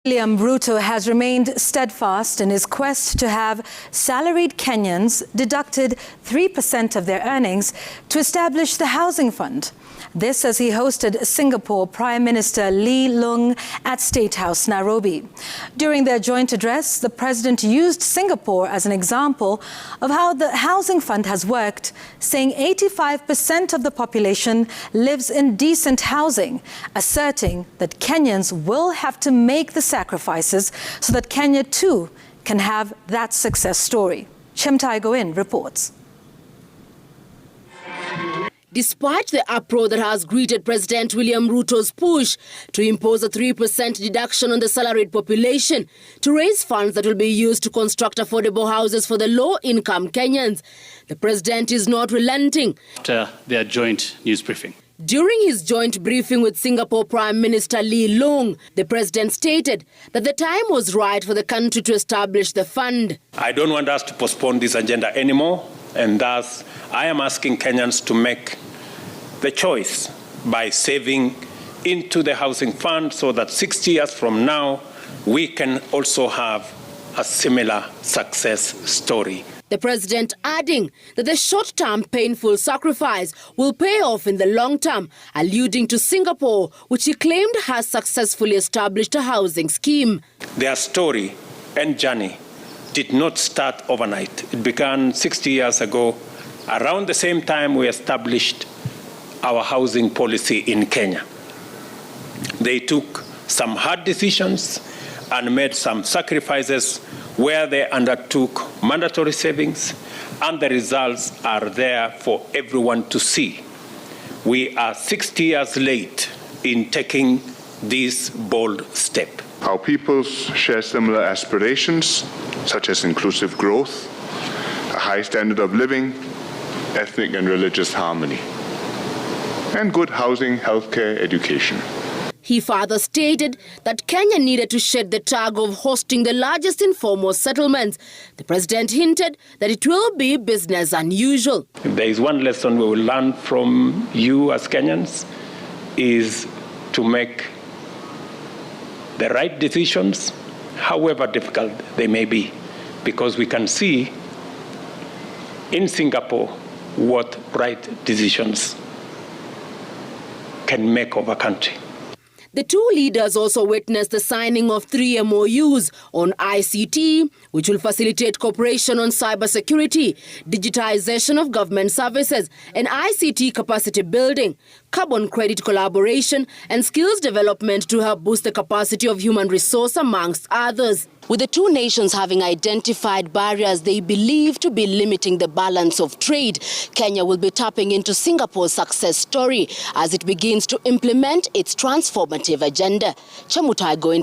William Ruto has remained steadfast in his quest to have salaried Kenyans deducted 3% of their earnings to establish the housing fund. This as he hosted Singapore Prime Minister Loong at State House Nairobi. During their joint address, the president used Singapore as an example of how the housing fund has worked, saying 85% of the population lives in decent housing, asserting that Kenyans will have to make the sacrifices so that Kenya too can have that success story. Chemtai Goin reports. Despite the uproar that has greeted President William Ruto's push to impose a 3% deduction on the salaried population to raise funds that will be used to construct affordable houses for the low-income Kenyans, the president is not relenting. After their joint news briefing. During his joint briefing with Singapore Prime Minister Loong, the president stated that the time was right for the country to establish the fund. I don't want us to postpone this agenda anymore, and thus I am asking Kenyans to make the choice by saving into the housing fund so that 60 years from now, we can also have a similar success story. The president adding that the short-term painful sacrifice will pay off in the long term, alluding to Singapore, which he claimed has successfully established a housing scheme. Their story and journey did not start overnight. It began 60 years ago. Around the same time, we established our housing policy in Kenya. They took some hard decisions and made some sacrifices where they undertook mandatory savings, and the results are there for everyone to see. We are 60 years late in taking this bold step. Our peoples share similar aspirations, such as inclusive growth, a high standard of living, ethnic and religious harmony, and good housing, healthcare, education. He further stated that Kenya needed to shed the tag of hosting the largest informal settlements. The president hinted that it will be business unusual. If there is one lesson we will learn from you as Kenyans, is to make the right decisions, however difficult they may be, because we can see in Singapore what right decisions can make of a country. The two leaders also witnessed the signing of 3 MOUs on ICT, which will facilitate cooperation on cybersecurity, digitization of government services, and ICT capacity building, carbon credit collaboration, and skills development to help boost the capacity of human resource, amongst others. With the two nations having identified barriers they believe to be limiting the balance of trade, Kenya will be tapping into Singapore's success story as it begins to implement its transformative agenda. Chemutai Goin